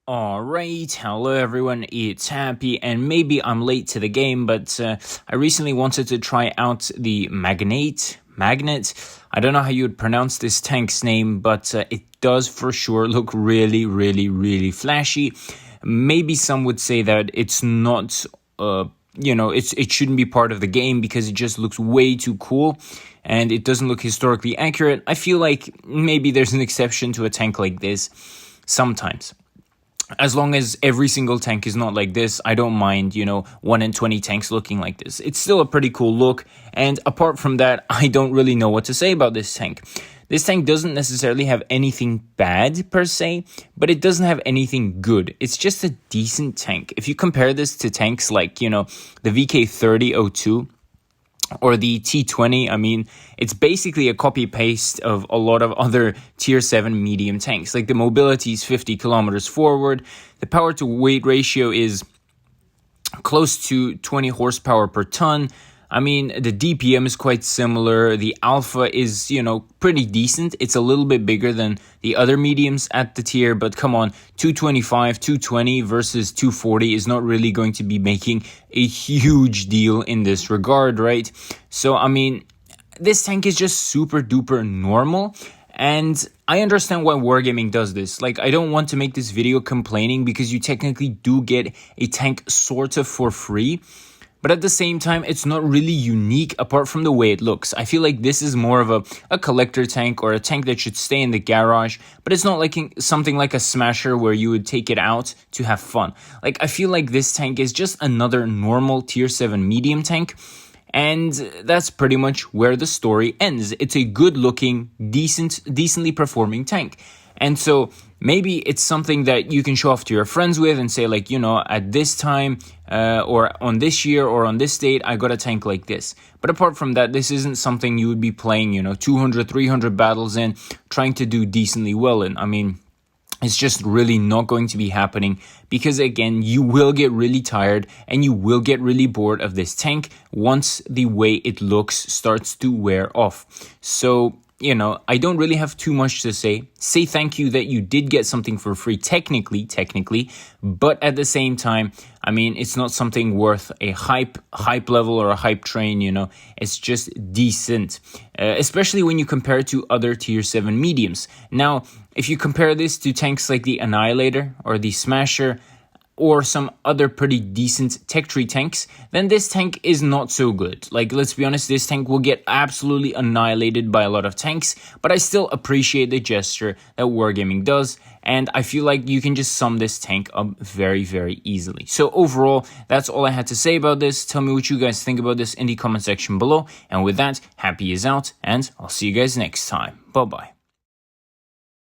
Alright, hello everyone, it's Happy, and maybe I'm late to the game, but I recently wanted to try out the Magnet. I don't know how you would pronounce this tank's name, but it does for sure look really flashy. Maybe some would say that it's not, it shouldn't be part of the game because it just looks way too cool and it doesn't look historically accurate. I feel like maybe there's an exception to a tank like this sometimes. As long as every single tank is not like this, I don't mind, 1 in 20 tanks looking like this. It's still a pretty cool look, and apart from that, I don't really know what to say about this tank. This tank doesn't necessarily have anything bad, per se, but it doesn't have anything good. It's just a decent tank. If you compare this to tanks like, the VK3002, or the T20, I mean, it's basically a copy-paste of a lot of other tier 7 medium tanks. Like the mobility is 50 kilometers forward, the power-to-weight ratio is close to 20 horsepower per ton. I mean, the DPM is quite similar. The alpha is, pretty decent. It's a little bit bigger than the other mediums at the tier, but come on, 225, 220 versus 240 is not really going to be making a huge deal in this regard, right? So, I mean, this tank is just super duper normal. And I understand why Wargaming does this. Like, I don't want to make this video complaining because you technically do get a tank sort of for free. But at the same time, it's not really unique apart from the way it looks. I feel like this is more of a collector tank or a tank that should stay in the garage. But it's not like something like a Smasher where you would take it out to have fun. Like, I feel like this tank is just another normal tier 7 medium tank. And that's pretty much where the story ends. It's a good-looking, decently performing tank. And so maybe it's something that you can show off to your friends with and say like, at this time or on this year or on this date, I got a tank like this. But apart from that, this isn't something you would be playing, 200, 300 battles in, trying to do decently well in. I mean, it's just really not going to be happening because, again, you will get really tired and you will get really bored of this tank once the way it looks starts to wear off. So, I don't really have too much to say. Say thank you that you did get something for free, technically, but at the same time, I mean, it's not something worth a hype level or a hype train, It's just decent, especially when you compare it to other tier 7 mediums. Now, if you compare this to tanks like the Annihilator or the Smasher, or some other pretty decent tech tree tanks, then this tank is not so good. Like, let's be honest, this tank will get absolutely annihilated by a lot of tanks, but I still appreciate the gesture that Wargaming does, and I feel like you can just sum this tank up very easily. So overall, that's all I had to say about this. Tell me what you guys think about this in the comment section below, and with that, Happy is out, and I'll see you guys next time. Bye-bye.